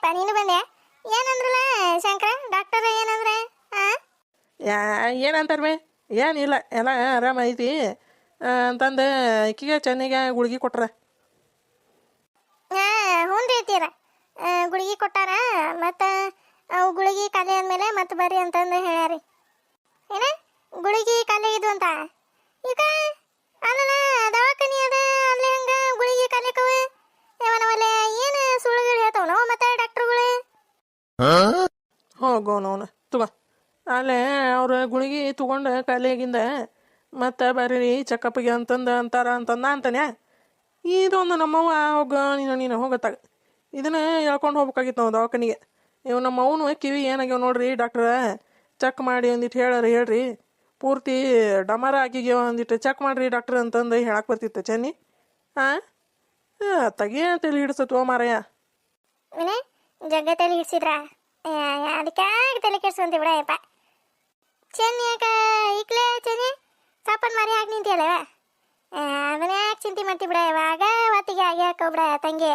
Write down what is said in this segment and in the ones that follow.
ಯಪ್ಪ ನೀನು ಬಂದೆ ಏನಂದ್ರಲ್ಲ ಶಂಕರ ಡಾಕ್ಟರ್ ಏನಂದ್ರೆ ಏನಂತಾರ್ಮೆ ಏನಿಲ್ಲ ಎಲ್ಲ ಆರಾಮ ಐತಿ ಅಂತಂದು ಈಕಿಗೆ ಚೆನ್ನಿಗೆ ಗುಳಿಗೆ ಕೊಟ್ರ. ಹ್ಞೂ ರೀ ತೀರ ಗುಳಿಗೆ ಕೊಟ್ಟಾರ ಮತ್ತು ಅವು ಗುಳಿಗೆ ಖಾಲಿ ಆದಮೇಲೆ ಮತ್ತೆ ಬರ್ರಿ ಅಂತಂದು ಹೇಳ್ಯಾರಿ. ಏನ ಗುಳಿಗೆ ಖಾಲಿ ಇದು ಅಂತ ಈಗ ಅಲ್ಲ ದವಾಖಾನಿ ಅದ ಅಲ್ಲಿ ಹಂಗೆ ಗುಳಿಗೆ ಖಾಲಿಕವ ಅವನವಲ್ಲ ಏನು ಸುಳ್ಳುಗಳು ಹೇಳ್ತಾವನೋ ಮತ್ತೆ ಡಾಕ್ಟ್ರುಗಳು. ಹೋಗೋನವನು ತಗೋ ಅಲ್ಲೇ ಅವ್ರ ಗುಳಿಗೆ ತೊಗೊಂಡು ಖಾಲಿಯಾಗಿಂದ ಮತ್ತು ಬರ್ರಿ ಚೆಕಪ್ಗೆ ಅಂತಂದು ಅಂತಾರ ಅಂತಂದ ಅಂತಾನೆ. ಇದೊಂದು ನಮ್ಮವ್ವ ಹೋಗ ನೀನು ಹೋಗತ್ತಾಗ ಇದನ್ನ ಹೇಳ್ಕೊಂಡು ಹೋಗ್ಬೇಕಾಗಿತ್ತು ನಾವು ದವಾಖಾನಿಗೆ. ಇವು ನಮ್ಮ ಅವನು ಕಿವಿ ಏನಾಗ್ಯಾವ ನೋಡ್ರಿ ಡಾಕ್ಟ್ರ ಚೆಕ್ ಮಾಡಿ ಒಂದಿಟ್ಟು ಹೇಳ್ರಿ ಪೂರ್ತಿ ಡಮರ ಆಗಿಗ್ಯಾವ ಒಂದಿಟ್ಟು ಚೆಕ್ ಮಾಡಿರಿ ಡಾಕ್ಟ್ರ್ ಅಂತಂದು ಹೇಳಕ್ಕೆ ಬರ್ತಿತ್ತು ಚೆನ್ನಿ. ತಗಿ ಅಂತೇಳಿ ಹಿಡಿಸತ್ವ ಮಾರಯ್ಯ. ಜಗ್ಗ ತಲೆ ಹಿಡ್ಸಿದ್ರ ಅದಕ್ಕೆ ತಲೆ ಕೆಡ್ಸ್ಕೊಂತಿ ಬಿಡಯಪ್ಪ. ಚೆನ್ನಿ ಯಾಕ ಈಕ್ಲೇ ಚೆನ್ನಿ ಸಾಪನ್ ಮಾರಿ ಹಾಕಿ ನಿಂತಿಯಲ್ಲವ ಅದನ್ನ ಯಾಕೆ ಚಿಂತೆ ಮಾಡ್ತಿ ಬಿಡ ಇವಾಗ ಹೊತ್ತಿಗೆ ಆಗಿ ಹಾಕೋಬಿಡ ತಂಗಿ.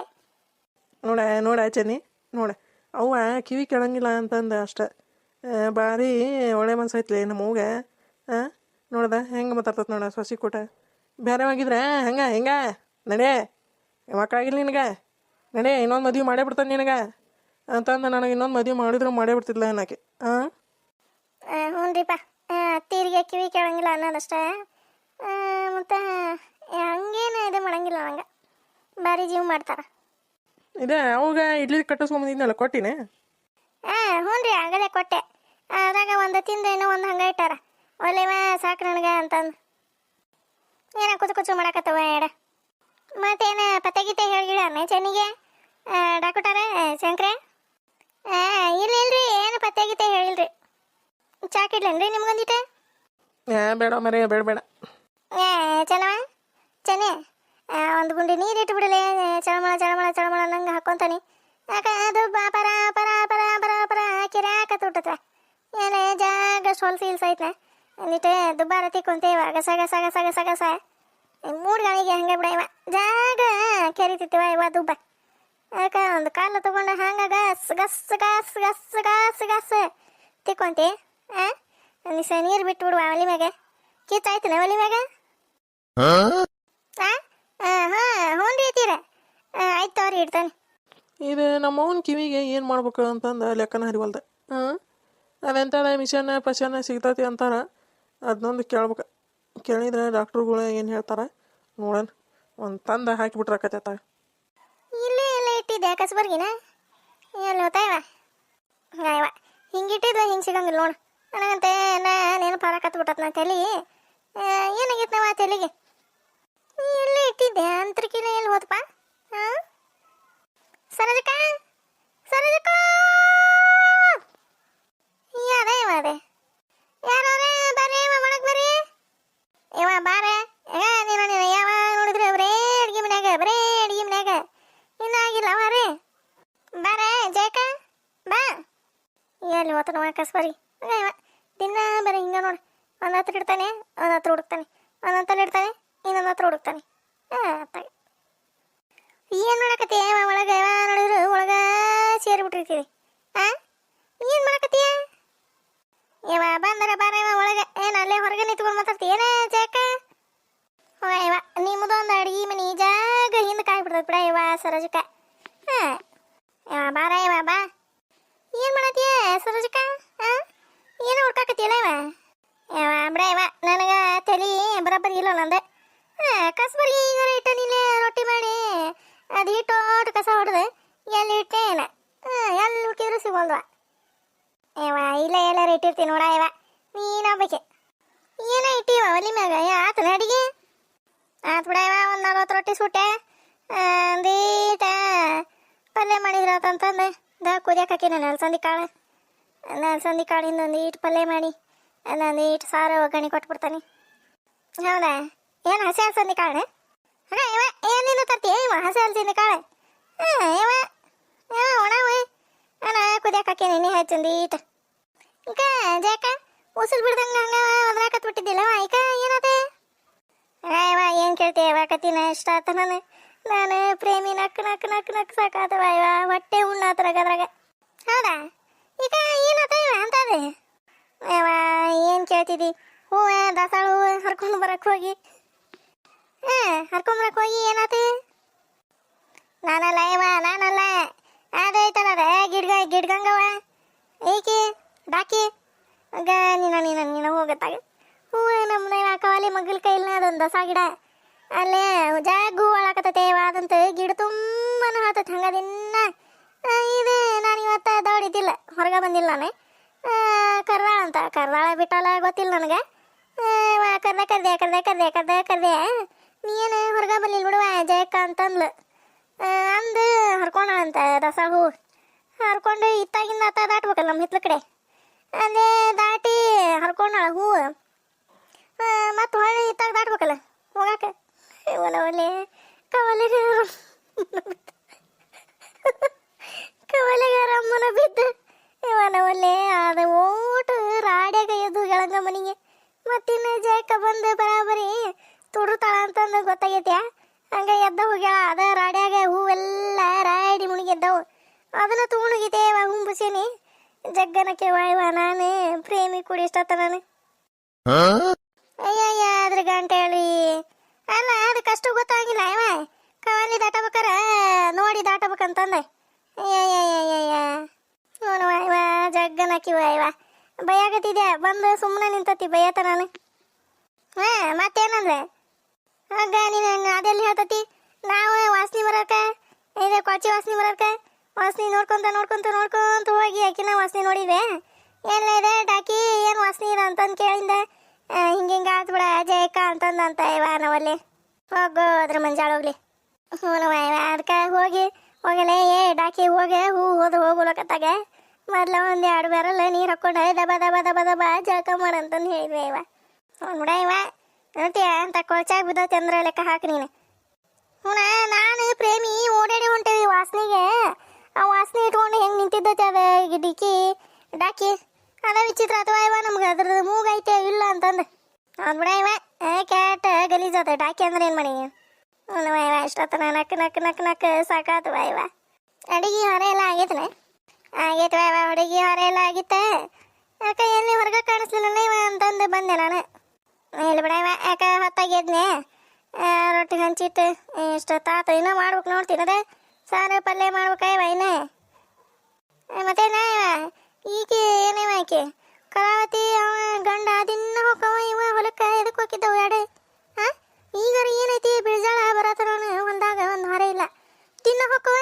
ನೋಡ ಚೆನ್ನಿ ನೋಡ ಅವ್ವ ಕಿವಿ ಕೆಳಂಗಿಲ್ಲ ಅಂತಂದು ಅಷ್ಟೆ ಭಾರಿ ಒಳ್ಳೆ ಮನ್ಸೈತ್ಲಿ ನಮ್ಮ ಅವ್ಗೆ. ನೋಡ್ದ ಹೆಂಗೆ ಮಾತಾಡ್ತತ್ ನೋಡ ಸೊಸಿ ಕೂಟ ಬೇರೆವಾಗಿದ್ರೆ ಹೆಂಗ ನಡೆ ಮಕ್ಕಳಾಗಿಲ್ಲ ನಿನಗೆ ನಡೆ ಇನ್ನೊಂದು ಮದುವೆ ಮಾಡೇ ಬಿಡ್ತಾನೆ ನಿನಗೆ ಅಂತಂದು ನನಗೆ ಇನ್ನೊಂದು ಮದುವೆ ಮಾಡಿದ್ರು ಮಾಡೇ ಬಿಡ್ತಿದ್ಲ ಅನ್ನಕ್ಕೆ. ಹ್ಞೂ ರೀಪ್ಪ ಅತ್ತೀರಿಗೆ ಕಿವಿ ಕೇಳಂಗಿಲ್ಲ ಅನ್ನೋದಷ್ಟೇ ಮತ್ತು ಹಂಗೇನು ಇದು ಮಾಡಂಗಿಲ್ಲ ನಂಗೆ ಭಾರಿ ಜೀವ ಮಾಡ್ತಾರ. ಇದೆ ಅವಾಗ ಇಡ್ಲಿ ಕಟ್ಟಿಸ್ಕೊಂಬಂದಿದ್ನಲ್ಲ ಕೊಟ್ಟಿನೇ. ಹ್ಞೂ ರೀ ಆಗಲೇ ಕೊಟ್ಟೆ ಅದ್ರಾಗ ಒಂದು ತಿಂದು ಏನೋ ಒಂದು ಹಂಗೆ ಇಟ್ಟಾರ ಒಳ್ಳೆವ ಸಾಕು ನನಗೆ ಅಂತಂದು ಏನೋ ಕುಚು ಮಾಡಕತ್ತವ ಎಡ ಮತ್ತೇನು ಪತ್ತೆ ಹೇಳಿಗಿಡ ಚೆನ್ನಿಗೆ ಡಾಕ್ಟರ ಶಂಕ್ರೆ ಇಲ್ರಿ ಏನು ಪತ್ತೆ ಹೇಳಿಲ್ರಿ. ಚಾಕಿಡ್ಲೇನ್ರಿ ನಿಮ್ಗೊಂದಿಟ್ಟೆ? ಬೇಡ ಮರೇ ಬೇಡ ಚೆನ್ನವ ಚೆನ್ನಿ ಒಂದು ಗುಂಡಿ ನೀರು ಇಟ್ಬಿಡಲೆ ಚಳಮಳ ನಂಗೆ ಹಾಕ್ಕೊಂತಾನೆ ಯಾಕೆ ಅದು ಪರ ಪರ ಪರ ಪರ ಪರ ಹಾಕಿರ ಹಾಕತ್ತುಟ್ಟತ್ರ ಏನೇ ಜಾಗ ಹೊಲ್ಸಿ ಇಲ್ಸೈತ್ನ ಅಂದಿಟ್ಟು ದುಬ್ಬಾರ ತಿಕ್ಕೊಂತೇವ ಗಸ ಗಸ ಗಸ ಗಸ ಗಸ ಮೂರು ಗಾಳಿಗೆ ಹಂಗೆ ಬಿಡ ಇವ ಜಾಗ ಕೆರಿತಿತ್ತವ ಇವ ದುಬ್ಬ ಯಾಕೆ ಒಂದು ಕಾಲು ತಗೊಂಡು ಹಂಗ ಗಸ್ ಗಸ್ ಗಸ್ ಗಸ್ ಗಸ್ ಗಸ್ ತಿಕ್ಕೊಂತಿ ನೀರು ಬಿಟ್ಟು ಬಿಡುವ ಒಲಿ ಮ್ಯಾಗ ಕಿತ್ತಾಯ್ತನ ಒಲಿ ಮ್ಯಾಗ. ಹ್ಞೂ ರೀ ತೀರ ಆಯ್ತು ಅವ್ರಿ ಇಡ್ತಾನೆ. ಇದು ನಮ್ಮ ಅವ್ನ ಕಿವಿಗೆ ಏನು ಮಾಡ್ಬೇಕು ಅಂತಂದು ಲೆಕ್ಕನ ಹರಿವಲ್ದೆ. ಅದೆಂತಾಳೆ ಮಿಷನ್ ಪಶನ್ ಸಿಗ್ತೈತಿ ಅಂತಾರ ಅದನ್ನೊಂದು ಕೇಳ್ಬೇಕು. ಕೇಳಿದ್ರೆ ಡಾಕ್ಟ್ರುಗಳು ಏನು ಹೇಳ್ತಾರೆ ನೋಡೋಣ ಒಂದು ತಂದ ಹಾಕಿಬಿಟ್ರಕತ್ತ. ಇಲ್ಲೇ ಇಟ್ಟಿದ್ದೆ ಕಸ್ಬರ್ಗಿನ ಎಲ್ಲಿ ಹೋತಾಯವ ಹಿಂಗಿಟ್ಟಿದ್ವ ಹಿಂಗೆ ಸಿಗಂಗಿಲ್ಲ ನೋಡು ನನಗಂತೆ ನೆನಪು ಹಾರಕತ್ಬಿಟ್ಟತ್ ನಾ ತಲೆ ಏನಾಗಿತ್ತು ನಾವ ತಲೆಗೆ ಎಲ್ಲೇ ಇಟ್ಟಿದ್ದೆ ಅಂತರ್ಕಿನ ಎಲ್ಲಿ ಹೋದಪ್ಪ. ಸರೋಜಕ್ಕ ಯಾರ ಇವ ಅದೇ ಯಾರವ್ರೆ ಬರ್ರಿ ಇವ ಒಳಗೆ ಬರ್ರಿ ಇವ ಬಾರೆ ನೀನು ಯಾವ ನೋಡಿದ್ರೆ ಬರೇ ಅಡ್ಗೆ ಮನ್ಯಾಗ ಇನ್ನೂ ಆಗಿಲ್ಲ ಅವರೇ ಬಾರೆ ಜಯಕ ಬಾ ಎಲ್ಲಿ ಹೋತನ ಕಸ್ಬರಿ ಇವ ದಿನ ಬರೀ ಹಿಂಗೆ ನೋಡಿ ಒಂದು ಹತ್ರ ಇಡ್ತಾನೆ ಒಂದು ಹತ್ರ ಹುಡುಕ್ತಾನೆ ಒಂದೊಂತಲ್ಲಿ ಇಡ್ತಾನೆ ಇನ್ನೊಂದು ಹತ್ರ ಹುಡುಕ್ತಾನೆ. ಏನು ಮಾಡಕತ್ತೀಯ ಒಳಗೆ ನೋಡಿದ್ರು ಒಳಗೆ ಸೇರಿಬಿಟ್ಟಿರ್ತೀವಿ. ಏನು ಮಾಡಕತ್ತೀಯ ಇವ ಬಂದರೆ ಬಾರ ಇವ ಒಳಗೆ ಏನು ಅಲ್ಲೇ ಹೊರಗೆ ನಿಂತ್ಕೊಂಡು ಮಾತಾಡ್ತೀಯ ಏನೇ ಜಾಕ ಇವ ನಿಮ್ಮದೊಂದು ಅಡ್ಗೆ ಮನೆ ಜಾಗ ಹಿಂದೆ ಕಾಯ್ಬಿಡ್ತದೆ ಬಿಡ ಇವ ಸರೋಜಕ್ಕ. ಇವ ಬಾರ ಇವ ಬಾ ಏನು ಮಾಡತ್ತೀಯ ಸರೋಜಕ್ಕ ಏನು ಹುಡ್ಕಾಕತ್ತೀಯಲ್ಲ ಇವ ಬಿಡ ಇವ ನನಗೆ ತಲೆ ಬರೋಬ್ಬರಿ ಇಲ್ಲ ನಂದು ಕಸ್ಬರ್ಗಿ ಈಗ ಇಟ್ಟನಿಲ್ಲೇ ರೊಟ್ಟಿ ಮಾಡಿ ಅದು ಹಿಟ್ಟು ಕಸ ಹೊಡೆದು ಎಲ್ಲಿ ಇಟ್ಟೆ ಏನ ಎಲ್ಲಿ ಹುಡುಕಿದ್ರು ಸಿಗೋಲ್ವ ಇವ ಇಲ್ಲೇ ಎಲ್ಲಾರು ಇಟ್ಟಿರ್ತೀನಿ ನೋಡ ಇವ ನೀನಾಗಬೇಕೆ ಏನೋ ಇಟ್ಟಿವ ಒಲಿ ಮ್ಯಾಗ ಆತನ ಅಡಿಗೆ ಆತು ಬಿಡ ಇವ ಒಂದು 40 ರೊಟ್ಟಿ ಸುಟ್ಟೆ ಒಂದೀಟ ಪಲ್ಯ ಮಾಡಿದ್ರ ಅಂತಂದು ಕುದಿಯಕ್ಕೆ ಹಾಕಿ ನಾನು ಅಲಸಂದಿ ಕಾಳಿಂದ ಒಂದು ಈಟು ಪಲ್ಯ ಮಾಡಿ ಅದೊಂದು ಈಟು ಸಾರು ಒಗ್ಗರಣೆ ಕೊಟ್ಬಿಡ್ತಾನೆ. ಹೌದಾ ಏನು ಹಸಿ ಅಲಸಂದಿ ಕಾಳು ಇವ ಏನಿಂದ ತರ್ತೀಯ ಇವ ಹಸಿ ಅಲಸಂದಿ ಕಾಳು ಇವ ಒಣವ ನಾನು ಕುದಿಯಕ್ಕೆ ಹಾಕಿ ನೆನೆ ಹಚ್ಚಂದು ಈಟು ಈಗ ಜಾಕ ಉಸಿರು ಬಿಡ್ದಂಗೆ ಹಂಗೆ ಒದ್ರಾಕತ್ ಬಿಟ್ಟಿದ್ದಿಲ್ಲ ಈಗ ಏನತ್ತೆ ಇವ ಏನು ಕೇಳ್ತೀಯ ಇವ ಕತ್ತಿನ ಇಷ್ಟ ಆತ ನಾನು ನಾನು ಪ್ರೇಮಿ ನಕ್ ನಕ್ ನಕ್ ನಕ್ ಸಾಕಾತವ ಇವ ಹೊಟ್ಟೆ ಉಣ್ಣಾತ್ರಗ ಅದ್ರಾಗ. ಹೌದಾ ಈಗ ಏನಾತ ಇವ ಅಂತದೆ ಇವ ಏನು ಕೇಳ್ತಿದ್ದಿ? ಹೂವ ದಾಸಾಳ ಹೂವು ಹರ್ಕೊಂಡು ಬರಕ್ಕೆ ಹೋಗಿ ಹರ್ಕೊಂಬರಕ್ಕೆ ಹೋಗಿ ಏನಾತು? ನಾನಲ್ಲ ಇವ ನಾನಲ್ಲ, ಅದೈತಲ್ಲ ಅದ ಗಿಡ್ಗಂಗವ ಏಕೆ ಡಾಕಿ ಆಗ ನೀನು ಹೋಗತ್ತಾಗ ಹೂವು ನಮ್ಮನೆ ಕವಾಲಿ ಮಗ್ಗಲ ಕೈಲಿ ಅದೊಂದು ದಸ ಗಿಡ ಅಲ್ಲೇ ಜಾಗ ಹೂ ಹಾಳಾಕತ್ತೈತೆ ಅದಂತ ಗಿಡ ತುಂಬಾನ ಹಾತೈತೆ ಹಂಗ ದಿನ ಇದು ನಾನು ಇವತ್ತು ದೌಡಿದ್ದಿಲ್ಲ, ಹೊರಗೆ ಬಂದಿಲ್ಲ ನಾನು. ಕರ್ದಾಳ ಬಿಟ್ಟಲ್ಲ ಗೊತ್ತಿಲ್ಲ ನನಗೆ. ಕರ್ದೆ ನೀನು ಹೊರಗೆ ಬಂದಿಲ್ಲ ಬಿಡುವ ಜಯಕ್ಕ ಅಂತಂದ್ಲು. ಅಂದು ಹರ್ಕೊಂಡಂತ ದಸ ಹೂ ಹರ್ಕೊಂಡು ಇತ್ತಾಗಿಂದ ಅತ್ತ ದಾಟ್ಬೇಕಲ್ಲ ನಮ್ಮ ಹಿತ್ಲ ಕಡೆ, ಅಲ್ಲೇ ದಾಟಿ ಹರ್ಕೊಂಡಾಳ ಹೂವು. ಮತ್ತು ಹೊಳ್ಳಿ ಇತ್ತಾಗ ದಾಟ್ಬೇಕಲ್ಲ ಹೋಗಾಕ ಒಳ್ಳೆ ಕವಲೆಗಾರಮ್ಮನ ಬಿದ್ದು ಇವನ ಒಳ್ಳೆ ಅದು ಓಟು ರಾಡ್ಯಾಗ ಎದ್ದು ಗೆಳಂಗ ಮನಿಗೆ. ಮತ್ತಿನ್ನು ಜಯಕ್ಕ ಬಂದು ಬರಾಬರಿ ತುಡುತ್ತಾಳ ಅಂತಂದು ಗೊತ್ತಾಗೈತ್ಯಾ. ಹಂಗೆ ಎದ್ದ ಹೋಗ್ಯಾಳ. ಅದ ರಾಡ್ಯಾಗ ಹೂವೆಲ್ಲ ರಾಡಿ ಮುಣಿಗೆದ್ದವು. ಅದನ್ನು ತುಗುಣಿಗಿತೇವ ಹುಂಬುಸೇನಿ ಜಗ್ಗನಕ್ಕೆ ವಾಯ್ವ ನಾನು ಪ್ರೇಮಿ ಕುಡಿ ಇಷ್ಟತ್ತ ನಾನು. ಅಯ್ಯಯ್ಯ ಅದ್ರ ಗಂಟೆ ಹೇಳಿ ಅಲ್ಲ ಅದಕ್ಕಷ್ಟು ಗೊತ್ತಾಗಿಲ್ಲ ಇವ ಕವಾಲಿ ದಾಟಬೇಕಾರ ನೋಡಿ ದಾಟಬೇಕಂತಂದೆ. ಅಯ್ಯಯ್ಯಯ್ಯಯ್ಯ ಅವನು ವಾಯ್ವ ಜಗ್ಗನಕ್ಕಿ ವಾಯ್ವ ಭಯಾಗತ್ತಿದ್ಯಾ ಬಂದು ಸುಮ್ಮನೆ ನಿಂತತಿ ಭಯತ ನಾನು. ಮತ್ತೇನಂದ್ರೆ ಆಗ ನೀನು ಅದೆಲ್ಲಿ ಹೇಳ್ತತಿ? ನಾವು ವಾಸನೆ ಬರಕ ಇದೆ ಕೊಚ್ಚಿ ವಾಸನೆ ನೋಡ್ಕೊಂತ ಹೋಗಿ ಆಕಿನ ವಾಸನೆ ನೋಡಿದ್ವಿ. ಎಲ್ಲ ಇದೆ ಡಾಕಿ ಏನು ವಾಸನೆ ಇದೆ ಅಂತಂದು ಕೇಳಿಂದ ಹಿಂಗೆ ಆತು ಬಿಡ ಜಯಕ್ಕ ಅಂತಂದಂತ ಇವ ನಾವಲ್ಲಿ ಹೋಗೋದ್ರ ಮಂಜಾಳ ಹೋಗ್ಲಿ. ಹ್ಞೂ ಅದಕ್ಕೆ ಹೋಗಲೇ ಡಾಕಿ ಹೂ ಹೋಗ್ಲಕತ್ತಾಗ ಮೊದ್ಲ ಒಂದು 2 ಬ್ಯಾರಲ್ ನೀರು ಹಾಕ್ಕೊಂಡು ದಬ ಜಳಕ ಮಾಡಂತಂದು ಹೇಳಿದ್ವಿ ಇವ. ನೋಡ ಇವ ನೋಡ್ತೀಯ ಅಂತ ಕೊಳ್ಚಾಗ ಬಿದ್ದೈತಿ ಅಂದ್ರೆ ಲೆಕ್ಕ ಹಾಕಿ ನೀನು. ಹ್ಞೂ ನಾನು ಪ್ರೇಮಿ ಓಡಾಡಿ ಹೊಂಟೇವಿ ವಾಸನೆಗೆ. ಆ ವಾಸನೆ ಇಟ್ಕೊಂಡು ಹೆಂಗೆ ನಿಂತಿದ್ದೈತೆ ಅದ ಡಾಕಿ ಅದ ವಿಚಿತ್ರ ಅಥವಾ ಇವ ನಮ್ಗೆ ಅದ್ರದ್ದು ಮೂಗೈತೆ ಇಲ್ಲ ಅಂತಂದು ಅವ್ನು ಬಿಡ ಇವ ಕ್ಯಾಟ ಗಲೀಜದ ಡಾಕಿ ಅಂದ್ರೆ ಏನು ಮಾಡಿ ಅವನು ಇವ ಇಷ್ಟತ್ತನ ನಕ್ ಸಾಕಾತವ ಇವ. ಅಡಿಗೆ ಹೊರ ಎಲ್ಲ ಆಗೈತನ? ಆಗೈತವ ಇವ ಅಡಿಗೆ ಹೊರ ಎಲ್ಲ ಆಗಿತ್ತ. ಯಾಕೆ ಎಲ್ಲಿ ಹೊರಗೆ ಕಾಣಿಸ್ಲಿಲ್ಲ ಇವ ಅಂತಂದು ಬಂದೆ ನಾನು. ಇಲ್ಲಿ ಬಿಡ ಇವ ಯಾಕೆ ಹೊತ್ತಾಗಿದ್ನೆ ರೊಟ್ಟಿ ಹಂಚಿಟ್ಟು ಇಷ್ಟೊತ್ತಾತ ಇನ್ನೂ ಮಾಡ್ಬೇಕು ನೋಡ್ತೀನಿ ಅದ ಸಾರು ಪಲ್ಯ ಮಾಡ್ಬೇಕ ಇವ ಇನ್ನೇ. ಮತ್ತೇನ ಇವ ಈಕೆ ಏನೇವ ಆಕೆ ಕಲಾವತಿ ಅವ ಗಂಡ ದಿನ ಹೋಗವ ಇವ ಹೊಲಕ್ಕೆ ಇದಕ್ಕೆ ಹೋಗಿದ್ದವು 2. ಈಗಾರ ಏನೈತಿ ಬಿಳ್ಜಾಳ ಬರತ್ತಾನ ಹೊಂದಾಗ ಒಂದು ಹೊರ ಇಲ್ಲ. ದಿನ ಹೋಗವ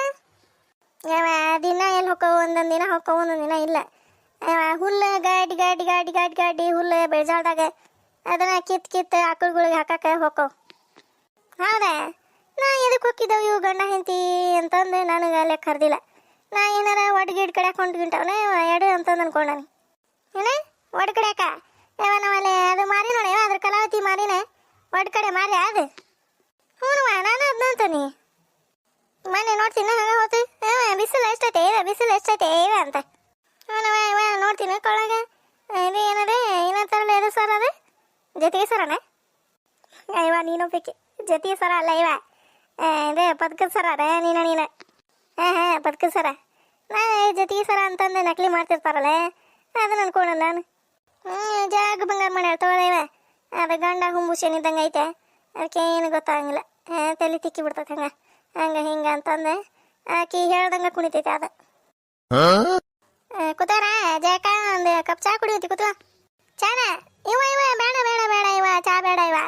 ಯಾವ ದಿನ ಎಲ್ಲಿ ಹೋಗವ? ಒಂದೊಂದು ದಿನ ಹೋಗವ ಒಂದೊಂದು ದಿನ ಇಲ್ಲ. ಹುಲ್ಲು ಗಾಡಿ ಹುಲ್ಲು ಬಿಳ್ಜಾಳದಾಗ ಅದನ್ನ ಕಿತ್ತು ಆಕಳುಗಳಿಗೆ ಹಾಕಕ್ಕೆ ಹೋಗವ. ಹೌದಾ ನಾ ಎದಕ್ಕೆ ಹೋಗಿದ್ದವು ಇವು ಗಂಡ ಹೆಂಡತಿ ಅಂತಂದು ನನಗೆ ಲೆಕ್ಕ ಕರ್ದಿಲ್ಲ. ನಾ ಏನಾರ ಒಡ್ಗಿಡ್ ಕಡ್ಯಾಕ ಹೊಂಟ್ಗಿಂಟವನ 2 ಅಂತಂದು ಅನ್ಕೊಂಡಾನಿ. ಏನ ಒಡ್ ಕಡ್ಯಾಕ ಯಾವ ನಾವಲ್ಲಿ ಅದು ಮಾರಿ ನೋಡಿ ಅದ್ರ ಕಲಾವತಿ ಮಾರಿನ ಒಡ್ ಕಡೆ ಮಾರಿ ಅದು. ಹ್ಞೂ ನಾನು ಅದನ್ನ ಅಂತಾನೆ ಮನೆ ನೋಡ್ತೀನಿ ಹಂಗೆ ಹೋತು ಬಿಸಿಲು ಎಷ್ಟೈತೆ ಇವ ಅಂತ. ಹ್ಞೂ ಇವ ನೋಡ್ತೀನಿ ಕೊಳಗ ಇದು ಏನದೆ ಏನಂತಾರಲ್ಲ ಎದು ಸರ್ ಅದು ಜೊತೆಗೆ ಸರನ ಇವ ನೀನು ಬೇಕಿ ಜೊತೆಗೆ ಸರ ಅಲ್ಲ ಇವ ಇದು ಪದ್ಕದ ಸರ ಅದ ನೀನು ಹಾಂ ಪದ್ಕದ ಸರ ನಾ ಜೊತೆಗೆ ಸರ ಅಂತಂದು ನಕಲಿ ಮಾಡ್ತಿರ್ತಾರಲ್ಲ ಅದನ್ನ ಅನ್ಕೊಂಡ ನಾನು. ಜಾಗ ಬಂಗಾರ ಮಾಡಿ ಹೇಳ್ತಾವಲ್ಲ ಇವ ಅದು ಗಂಡ ಹುಂಬುಸೇನಿದ್ದಂಗೆ ಐತೆ ಅದಕ್ಕೆ ಏನು ಗೊತ್ತಾಗಂಗಿಲ್ಲ. ತಲೆ ತಿಕ್ಕಿ ಬಿಡ್ತೈತೆ ಹಂಗೆ ಅಂತಂದೆ ಆಕಿ ಹೇಳ್ದಂಗೆ ಕುಣಿತೈತೆ ಅದು. ಕೂತಾರ ಜಯಕ ಒಂದು ಕಪ್ ಚಾ ಕುಡಿಯುತ್ತಿ ಕೂತ್ವ ಚಾನ ಇವ ಬೇಡ ಇವ ಚಾ ಬೇಡ ಇವ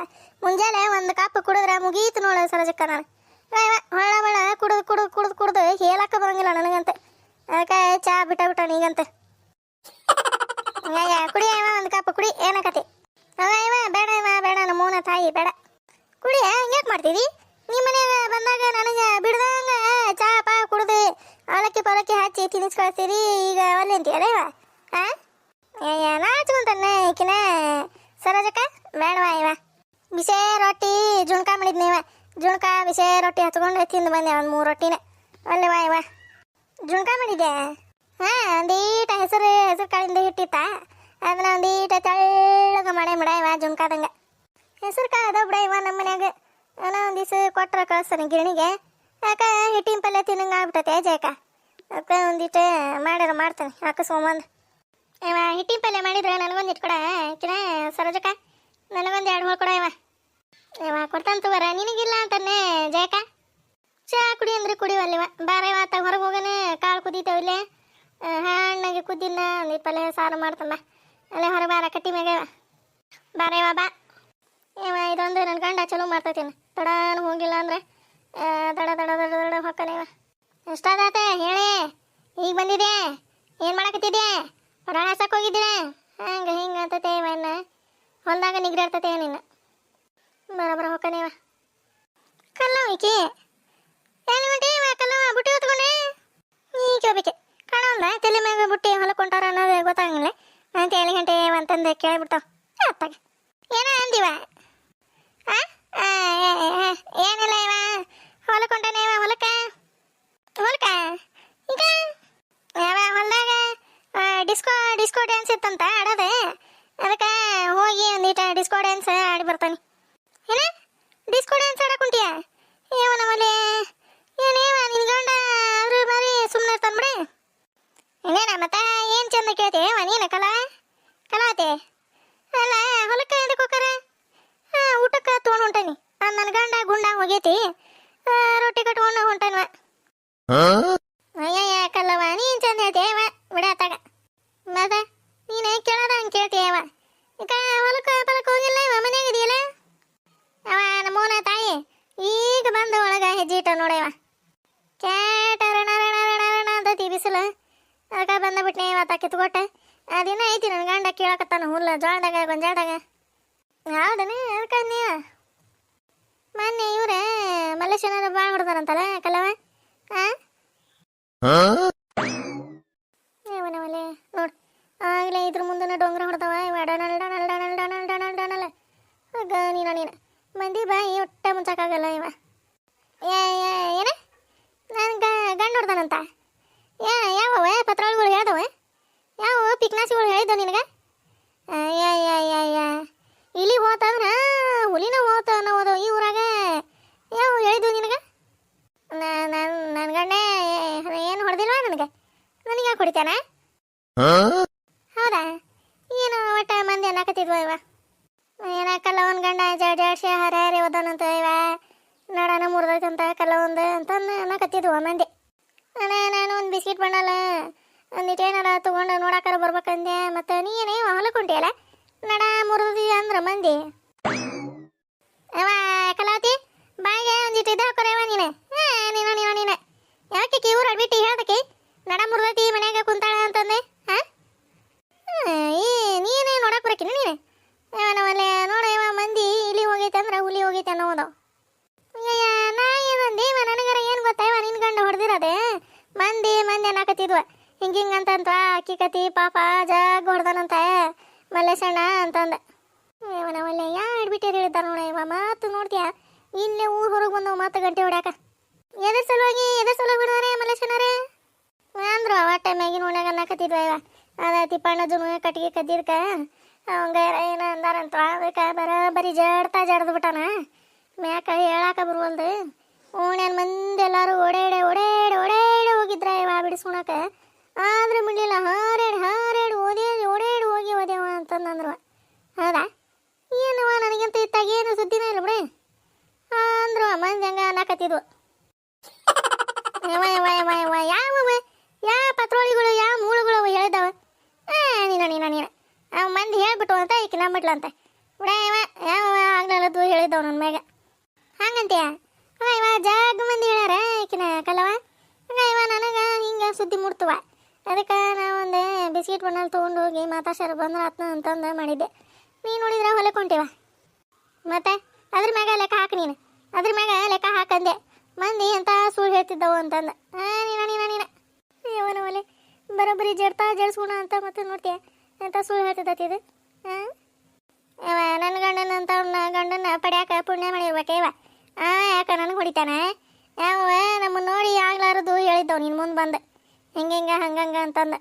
ಮುಂಜಾನೆ 1 ಕಪ್ ಕುಡಿದ್ರೆ ಮುಗೀತು ನೋಡು ಸರಜಕ್ಕ ನಾನು. ಹೊಳ ಕುಡ್ದು ಹೇಳಕ್ಕ ಬರಂಗಿಲ್ಲ ನನಗಂತೆ. ಅದಕ್ಕೆ ಚಾ ಬಿಟ್ಟ ನೀಗಂತೆ ಕುಡಿ ಇವ 1 ಕಪ್ ಕುಡಿ ಏನಕತಿ ಇವ ಬೇಡ ನಮ್ಮೂನ ತಾಯಿ ಬೇಡ ಕುಡಿ. ಹಂಗ್ಯಾಕೆ ಮಾಡ್ತೀವಿ? ನಿಮ್ಮ ಮನೆಯಾಗ ಬಂದಾಗ ನನಗೆ ಬಿಡ್ದಂಗ ಚಾ ಪಾ ಕುಡ್ದು ಅವಲಕ್ಕಿ ಹಚ್ಚಿ ತಿನ್ನಿಸ್ ಕಳಿಸ್ತೀರಿ. ಈಗ ಒಲ್ಲೆ ಅಂತೀಯಲ್ಲ ಇವ ನಾಚ್ಕೊಂತಾನೆ ಈಕಿನ ಸರೋಜಕ್ಕ ಬೇಡವಾ ಇವ. ಬಿಸೆ ರೊಟ್ಟಿ ಜುಣ್ಕ ಮಾಡಿದ್ನಿ ಇವ ಜುಣ್ಕ ಬಿಸೆ ರೊಟ್ಟಿ ಹಚ್ಕೊಂಡು ತಿಂದು ಬಂದೆ 1 3 ರೊಟ್ಟಿನ ಒಲ್ಲೆವಾ ಇವ ಜುಣ್ಕ ಮಾಡಿದ್ದೆ. ಒಂದೀಟ ಹೆಸರು ಕಾಳಿಂದ ಹಿಟ್ಟಿತ್ತ ಅದನ್ನ ಒಂದೀಟ ತೆಳ್ಳಗ ಮಾಡ ಇವ ಜುಣ್ಕಾದಂಗೆ ಹೆಸರು ಕಾಳು ಅದಾವ ಬಿಡ ಇವ ನಮ್ಮ ಮನ್ಯಾಗ. ನಾನು ಒಂದು ದಿವ್ಸ ಕೊಟ್ರ ಕಳಿಸ್ತಾನೆ ಗಿರಣಿಗೆ ಯಾಕ ಹಿಟ್ಟಿನ ಪಲ್ಯ ತಿನ್ನಂಗೆ ಆಗ್ಬಿಟ್ಟೈತೆ ಜಯಕ. ಅದಕ್ಕೆ ಒಂದಿಟ್ಟು ಮಾಡ್ಯಾರ ಮಾಡ್ತೇನೆ ಯಾಕೆ ಸೋಮಂದು ಇವ ಹಿಟ್ಟಿನ ಪಲ್ಯ ಮಾಡಿದ್ರೆ ನನಗೊಂದಿಟ್ಟು ಕೊಡ ಕಿನ ಸರೋಜಕ್ಕ, ನನಗೊಂದು 2 ಹೋಳು ಕೊಡ ಇವ ಕೊಡ್ತಾನೆ ತಗೋರ. ನಿನಗಿಲ್ಲ ಅಂತಾನೆ ಜಯಕ. ಚಾ ಕುಡಿ ಅಂದ್ರೆ ಕುಡಿವಲ್ಲಿವ ಬಾರೆ ಆತ ಹೊರಗೆ ಹೋಗನೆ ಕಾಳು ಕುದೀತಾವ ಇಲ್ಲೇ ಹಣ್ಣಾಗಿ ಕುದ್ದಿನ ಒಂದಿಟ್ಟು ಪಲ್ಯ ಸಾರು ಮಾಡ್ತಂಬ ಅಲ್ಲೇ ಹೊರ ಬಾರ ಕಟ್ಟಿ ಮ್ಯಾಗ ಬಾರೇವ ಬಾ. ಇವ ಇದೊಂದು ನನ್ನ ಗಂಡ ಚಲೋ ಮಾಡ್ತೈತೀನಿ ತಡಾನು ಹೋಗಿಲ್ಲ ಅಂದ್ರೆ ದಡ ದಡ ದಡ ದಡ ಹೊಕ್ಕನೆ ಇವ. ಎಷ್ಟಾದಾತೆ ಹೇಳಿ, ಈಗ ಬಂದಿದೆ, ಏನು ಮಾಡಕತ್ತಿದ್ದೆ, ಹೊರಾಸಕ್ಕೆ ಹೋಗಿದ್ದೀರ ಹಂಗೆ ಹಿಂಗೆ ಅಂತತೆ ಇವನ್ನ ಹೊಲ್ದಾಗ ನಿಗ್ರಾಡ್ತತೆ ನಿನ್ನ ಬರೋಬರ ಹೊಕ್ಕನೆ ಇವ. ಕಲ್ಲವ ಈಕಿ ಏನು ಬಿಟ್ಟು ಇವ ಕಲ್ಲವ ಬುಟ್ಟಿ ಹೊತ್ಕೊಂಡೆ ಈಗ ಹೋಗ್ಬೇಕೆ ಕಾಣೋಲ್ಲ ತಲೆ ಮ್ಯಾಗ ಬುಟ್ಟಿ ಹೊಲಕೊಂಟಾರ ಅನ್ನೋದು ಗೊತ್ತಾಗಂಗಿಲ್ಲ ಅಂತ 7 ಗಂಟೆ ಅಂತಂದು ಕೇಳಿಬಿಟ್ಟು ಅತ್ತಾಗ ಏನ ಅಂದಿವ ಏನಿಲ್ಲ ಇವ ಹೊಲಕೊಂಟಾನೆ ಇವ ಹೊಲಕ್ಕ ಈಗ ಯಾವ ಹೊಲದಾಗ ಡಿಸ್ಕೋ ಡ್ಯಾನ್ಸ್ ಇತ್ತಂತ ಆಡೋದೆ, ಅದಕ್ಕೆ ಹೋಗಿ ಒಂದೀಟ ಡಿಸ್ಕೋ ಡ್ಯಾನ್ಸ್ ಆಡಿ ಬರ್ತಾನೆ. ಏನ ಡಿಸ್ಕೋ ಡ್ಯಾನ್ಸ್ ಆಡಕ್ಕೆ ಕುಂಟಿಯ ಏವ ನಮ್ಮಲ್ಲಿ ಏನೇವ ನಿನ್ ಗಂಡ ಆದ್ರೂ ಬಾರಿ ಸುಮ್ಮನೆ ಇರ್ತಾನೆ ಬಿಡಿ. ಇನ್ನೇನ ಮತ್ತೆ ಏನು ಚಂದ ಕೇಳ್ತೀವ ನೀನು ಕಲಾವತಿ ಅಲ್ಲ ಹೊಲಕ್ಕೆ ಎದಕ್ಕೆ ಹೋಗಾರ ಊಟಕ್ಕೆ ತೊಗೊಂಡು ಹೊಂಟಾನಿ ನನ್ನ ಗಂಡ ಗುಂಡ ಹೋಗೈತಿ ರೊಟ್ಟಿ ಕಟ್ಕೊಂಡು ಹೊಂಟಾನವ. ಅಯ್ಯಯ್ಯ ಕಲ್ಲವ ನೀನು ಚಂದ ಹೇಳ್ತೀವ ಬಿಡತ್ತಾಗ ಮತ್ತೆ ನೀನು ಕೇಳೋದ ಹಂಗೆ ಕೇಳ್ತೀಯವ. ಈಗ ಹೊಲಕ್ಕೆ ಹೋಗಿಲ್ಲ ಇವ ಮನ್ಯಾಗ ಇದೆಯಲ್ಲ ಅವ ನಮ್ಮವನ ತಾಯಿ ಈಗ ಬಂದು ಒಳಗೆ ಹೆಜ್ಜೆ ಇಟ್ಟ ನೋಡವ ಕ್ಯಾಟ ರಣ ರಣ ರಣ ರಣ ಅಂತತಿ ಬಿಸಿಲು ಅದಕ್ಕೆ ಬಂದ್ಬಿಟ್ನೆ ಇವತ್ತ ಕಿತ್ಕೊಟ್ಟೆ ಅದೇನೋ ಐತಿ ನನ್ನ ಗಂಡ ಕೇಳಕತ್ತಾನ ಹುಲ್ಲ ಜೋಳದಾಗ ಗೊಂಜಾಳದಾಗ ಹೌದನೇ ಅದಕ್ಕೆ ನೀವು ಮೊನ್ನೆ ಇವ್ರೆ ಮಲ್ಲೇಶನಾರ ಭಾಳ ಹೊಡೆದಾರಂತಲ್ಲ ಕಲ್ಲವ ಏವನವಲ್ಲೇ ನೋಡು ಆಗಲೇ ಇದ್ರ ಮುಂದೆ ಡೊಂಗ್ರ ಹೊಡೆದವ ಇವ ಡನಲ್ ಡನಲ್ ಡನಲ್ ಡನಲ್ ಡನಲ್ ಡನಲ್ ಆಗ ನೀನು ಮಂದಿ ಬಾಯಿ ಒಟ್ಟ ಮುಂಚಕ್ಕಾಗಲ್ಲ ಇವ ಏನ ನಾನು ಗಂಡು ಹೊಡ್ದಾನಂತ ಯಾವ ಪತ್ರಾಳುಗಳು ಹೇಳ್ದವ ಯಾವ ಪಿಕ್ನಾಸಿಗಳು ಹೇಳಿದ್ದ ನಿನಗೆ ಇಲ್ಲಿ ಹೋತಂದ್ರ ಹುಲಿನ ಹೋತ ಅನ್ನೋದು ಈ ಊರಾಗ ಯಾವ ಹೇಳಿದ್ವು ನಿನಗೆ ನನ್ನ ಗಂಡ ಏನು ಹೊಡೆದಿಲ್ವಾ ನನಗೆ ಯಾಕೆ ಹೊಡಿತಾನ ಹೌದಾ ಏನು ಒಟ್ಟ ಮಂದಿ ಅನ್ನಕತ್ತಿದ್ವ ಇವ ಏನಕ್ಕಲ್ಲ ಒಂದು ಗಂಡ ಜಾಡ್ಸಿ ಹರಹರಿ ಓದೋನಂತ ಇವ ನಡನ ಮುರಿದೈತಂತ ಕಲ್ಲ ಒಂದು ಅಂತಂದು ಅನ್ನಕತ್ತಿದ್ವ ಮಂದಿ ನಾನು ಒಂದು ಬಿಸ್ಕಿಟ್ ಬಣ್ಣಲ್ಲ ಒಂದಿಟ್ಟು ಏನಾರ ತೊಗೊಂಡು ನೋಡಕ್ಕಾರ ಬರ್ಬೇಕಂದೆ ಮತ್ತು ನೀನೇ ಹೊಲಕ್ಕೆ ಹೊಂಟಿಯಲ್ಲ ನಡ ಮುರಿದಿ ಅಂದ್ರೆ ಮಂದಿ ಅವ ಕಲಾವತಿ ಬಾಯಿಗೆ ಒಂದಿಟ್ಟು ಇದು ಹಾಕೋರೇವ ನೀನು ಯಾಕೆ ಊರು ಅಡ್ಬಿಟ್ಟು ಹೇಳ್ದಕ್ಕೆ ನಡ ಮುರಿದೈತಿ ಮನ್ಯಾಗ ಕುಂತಾಳ ಅಂತಂದೆ ನೀನೇ ನೋಡಕ್ಕೆ ಬರಕಿನ ನೀನು ನಾವಲ್ಲೇ ನೋಡ ಇವ ಮಂದಿ ಇಲ್ಲಿ ಹೋಗೈತೆ ಅಂದ್ರೆ ಹುಲಿ ಹೋಗೈತೆ ಅನ್ನೋದು ನಾ ಏನಂದೆ ಇವ ನನಗರ ಏನು ಗೊತ್ತಾ ಇವ ನಿನ್ನ ಗಂಡ ಹೊಡೆದಿರೋದೆ ಮಂದಿ ಅನ್ನಕತ್ತಿದ್ವ ಹಿಂಗಿಂಗಂತಂತ ಅಕ್ಕಿ ಕತಿ ಪಾಪ ಜಾಗ ಹೊಡೆದನಂತ ಮಲ್ಲೇಶಣ್ಣ ಅಂತಂದ ಇವನವಲ್ಲೇ ಆಡ್ಬಿಟ್ಟೇರು ಹೇಳಿದ್ದಾರ ನೋಡ ಇವ ಮಾತು ನೋಡ್ತೀಯ ಇಲ್ಲೇ ಊರು ಹೊರಗೆ ಬಂದವು ಮಾತು ಗಂಟೆ ಹೊಡ್ಯಾಕ ಎದ್ರ ಸಲುವಾಗಿ ಬಿಡ್ದಾರೆ ಮಲ್ಲೇಶಣ್ಣರೇ ಅಂದ್ರು ಒಟ್ಟೆ ಮ್ಯಾಗಿನ ಒಳಗೆ ಅನ್ನಕತ್ತಿದ್ವ ಇವ ಅದ ತಿಪ್ಪಣ್ಣಜುನು ಕಟ್ಟಿಗೆ ಕದ್ದಿದ್ಕ ಅವಂಗ ಏನು ಅಂದಾರಂತ ಅದಕ್ಕೆ ಬರೀ ಜಡ್ದು ಬಿಟ್ಟಾನ ಮ್ಯಾಕ ಹೇಳಾಕ ಬರುವಲ್ದು ಓಣ್ಯಾನ ಮಂದಿ ಎಲ್ಲರೂ ಓಡಾಡಿ ಹೋಗಿದ್ರ ಇವ ಬಿಡಿಸ್ಕೊಳಕ ಆದ್ರೆ ಬಿಡ್ಲಿಲ್ಲ ಹಾರಾಡಿ ಓಡಾಡಿ ಓದೇವ ಅಂತಂದಂದ್ರು ಹೌದಾ ಏನವ ನನಗಂತ ಇತ್ತಾಗ ಏನು ಸುದ್ದಿನ ಇಲ್ಲ ಬಿಡಿ ಅಂದ್ರು ಮಂದಿ ಹಂಗ ಅನ್ನಕತ್ತಿದ್ವು ಯಾವ ಪತ್ರೋಳಿಗಳು ಯಾವ ಮೂಳುಗಳು ಹೇಳಿದವ ನೀನ ಅವ ಮಂದಿ ಹೇಳ್ಬಿಟ್ಟು ಅಂತ ಈಕೆ ನಂಬಿಟ್ಲ ಅಂತ ಬಿಡ ಇವ ಯಾವ ಆಗ್ಲಲ್ಲದು ಹೇಳಿದ್ದವ ನನ್ನ ಮ್ಯಾಗ ಹಂಗಂತೀಯ ಇವ ಜಾಗ ಮಂದಿ ಹೇಳ್ಯಾರ ಈಕಿನ ಕಲ್ಲವ ಇವ ನನಗೆ ಹಿಂಗೆ ಸುದ್ದಿ ಮುಡ್ತವ ಅದಕ್ಕೆ ನಾವು ಒಂದು ಬಿಸ್ಕಿಟ್ ಬಣ್ಣಲ್ಲಿ ತೊಗೊಂಡು ಹೋಗಿ ಮಾತಾಡ್ಸಾರ ಬಂದ್ರೆ ಆತ್ನ ಅಂತಂದು ಮಾಡಿದ್ದೆ ನೀನು ನೋಡಿದ್ರೆ ಹೊಲಕ್ಕೆ ಹೊಂಟಿವ ಮತ್ತೆ ಅದ್ರ ಮ್ಯಾಗ ಲೆಕ್ಕ ಹಾಕಿ ನೀನು ಅದ್ರ ಮ್ಯಾಗ ಲೆಕ್ಕ ಹಾಕಂದೆ ಮಂದಿ ಅಂತ ಸುಳ್ಳು ಹೇಳ್ತಿದ್ದವು ಅಂತಂದು ನೀನ ಇವನು ಒಲೆ ಬರೋಬ್ಬರಿ ಜಡ್ಸ್ಕೊಣ ಅಂತ ಮತ್ತೆ ನೋಡ್ತೀಯ ಅಂತ ಸುಳ್ಳು ಹೇಳ್ತಿದ್ದತ್ತಿದು ನನ್ನ ಗಂಡನಂತ ಗಂಡನ ಪಡ್ಯಾಕ ಪುಣ್ಯ ಮಾಡಿರ್ಬೇಕ ಇವ ಯಾಕ ನನಗೆ ಹೊಡಿತಾನ ಯಾವ ನಮ್ಮನ್ನು ನೋಡಿ ಆಗ್ಲಾರದು ಹೇಳಿದ್ದವು ನಿನ್ನ ಮುಂದೆ ಬಂದು ಹಿಂಗೆ ಹಂಗಂಗ ಅಂತಂದು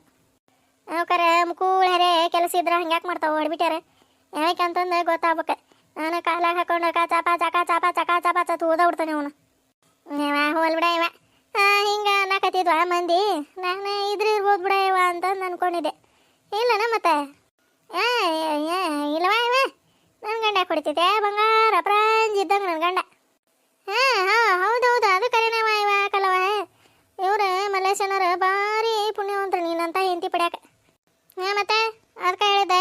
ಅವಕರ ಮುಕೂಳರೆ ಕೆಲಸ ಇದ್ರೆ ಹಂಗ್ಯಾಕೆ ಮಾಡ್ತಾವೆ ಹೊಡ್ಬಿಟ್ಟಾರ ಯಾಕೆ ಅಂತಂದು ಗೊತ್ತಾಗ್ಬೇಕು ನಾನು ಕಾಲಾಗ ಹಾಕೊಂಡು ಚಕ ಚಕ ಚಪ ಚಕ ಚಪ ಚತ ಓದ ಬಿಡ್ತಾನೆ ಅವನು ಹೋಲ್ ಬಿಡ ಇವ ಹಿಂಗೆ ಅನ್ನಕತ್ತಿದ್ವ ಮಂದಿ ನಾನು ಇರ್ಬೋದು ಬಿಡ ಇವ ಅಂತ ಅನ್ಕೊಂಡಿದ್ದೆ ಇಲ್ಲನ ಮತ್ತೆ ಇಲ್ಲವ ಇವ ನನ್ನ ಗಂಡ ಕುಡಿತಿದ್ದೆ ಬಂಗಾರ ಪ್ರಾಂಜ್ ಇದ್ದಂಗೆ ನನ್ನ ಗಂಡ ಹೌದು ಅದು ಕರೆನವ ಇವ ಕಲವ ಇವ್ರು ಮಲ್ಲೇಶನರು ಭಾರಿ ಪುಣ್ಯವಂತರು ನೀನಂತ ಹೆಂಡತಿ ಪಡ್ಯಾಕ ಮತ್ತೆ ಅದಕ್ಕೆ ಹೇಳಿದ್ದ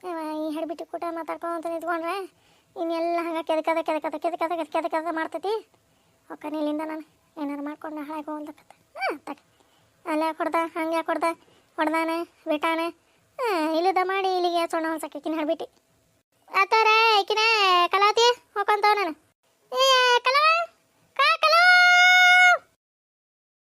ಇವ ಈ ಹಿಡ್ಬಿಟ್ಟು ಕೂಟ ಮಾತಾಡ್ಕೊಂತ ನಿಂತ್ಕೊಂಡ್ರೆ ಇನ್ನೆಲ್ಲ ಹಂಗೆ ಕೆದಕದ ಮಾಡ್ತೈತಿ ಒಕ್ಕನ ಇಲ್ಲಿಂದ ನಾನು ಏನಾರು ಮಾಡ್ಕೊಂಡು ಹಾಳಾಗೋಂತಕ್ಕತ್ತ ತಡಿ ಅಲ್ಲೇ ಹಂಗೆ ಹೊಡ್ದಾನೆ ಬಿಟ್ಟಾನೆ ಇಲ್ಲಿದ್ದ ಮಾಡಿ ಇಲ್ಲಿಗೆ ಸೊಣ್ಣ ಹೊಲ್ಸಕ್ಕಿನ ಹಿಡ್ಬಿಟ್ಟು ಆತರ ಈಕಿನ ಕಲಾವತಿ ಹೋಗ್ಕೊಂತವ ನಾನು ಏ ಕಲಾ